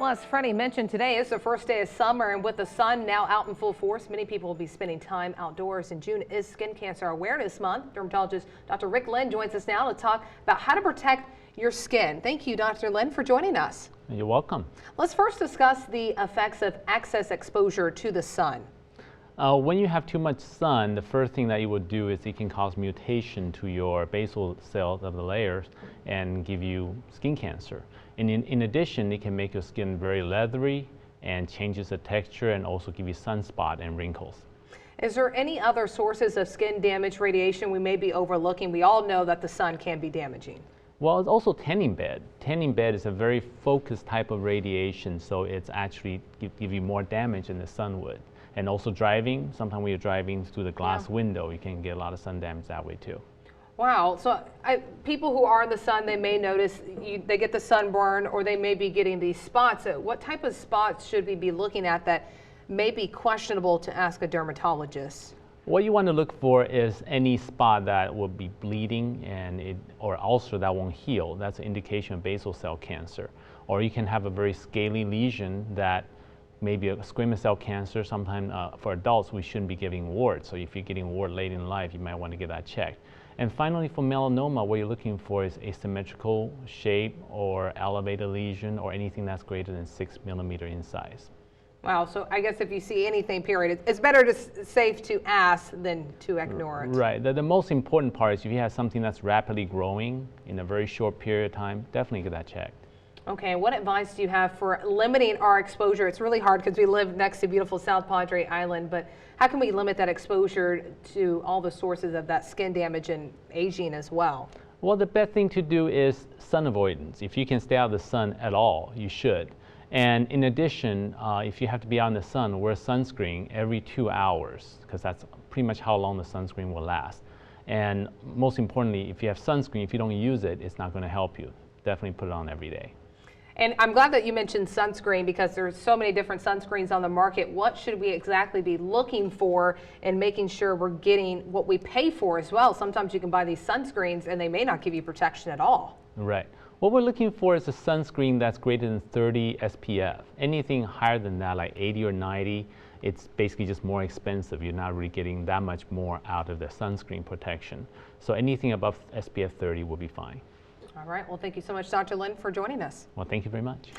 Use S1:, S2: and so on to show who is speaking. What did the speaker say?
S1: Well, as Freddie mentioned, today is the first day of summer, and with the sun now out in full force, many people will be spending time outdoors. And June is Skin Cancer Awareness Month. Dermatologist Dr. Rick Lynn joins us now to talk about how to protect your skin. Thank you, Dr. Lynn, for joining us.
S2: You're welcome.
S1: Let's first discuss the effects of excess exposure to the sun.
S2: When you have too much sun, the first thing that it would do is it can cause mutation to your basal cells of the layers and give you skin cancer. And in addition, it can make your skin very leathery and changes the texture and also give you sunspot and wrinkles.
S1: Is there any other sources of skin damage radiation we may be overlooking? We all know that the sun can be damaging.
S2: Well, it's also tanning bed. Tanning bed is a very focused type of radiation, so it's actually give you more damage than the sun would. And also driving, sometimes when you're driving through the glass window, you can get a lot of sun damage that way too.
S1: Wow, so people who are in the sun, they may notice they get the sunburn, or they may be getting these spots. What type of spots should we be looking at that may be questionable to ask a dermatologist?
S2: What you want to look for is any spot that will be bleeding or ulcer that won't heal. That's an indication of basal cell cancer. Or you can have a very scaly lesion that maybe a squamous cell cancer. Sometimes for adults, we shouldn't be giving wart. So if you're getting wart late in life, you might want to get that checked. And finally, for melanoma, what you're looking for is asymmetrical shape or elevated lesion or anything that's greater than 6 millimeters in size.
S1: Wow, so I guess if you see anything, period, it's better safe to ask than to ignore it.
S2: Right. The most important part is if you have something that's rapidly growing in a very short period of time, definitely get that checked.
S1: Okay, what advice do you have for limiting our exposure? It's really hard because we live next to beautiful South Padre Island, but how can we limit that exposure to all the sources of that skin damage and aging as well?
S2: Well, the best thing to do is sun avoidance. If you can stay out of the sun at all, you should. And in addition, if you have to be out in the sun, wear sunscreen every 2 hours, because that's pretty much how long the sunscreen will last. And most importantly, if you have sunscreen, if you don't use it, it's not going to help you. Definitely put it on every day.
S1: And I'm glad that you mentioned sunscreen, because there's so many different sunscreens on the market. What should we exactly be looking for and making sure we're getting what we pay for as well? Sometimes you can buy these sunscreens and they may not give you protection at all.
S2: Right. What we're looking for is a sunscreen that's greater than 30 SPF. Anything higher than that, like 80 or 90, it's basically just more expensive. You're not really getting that much more out of the sunscreen protection. So anything above SPF 30 will be fine.
S1: All right. Well, thank you so much, Dr. Lynn, for joining us.
S2: Well, thank you very much.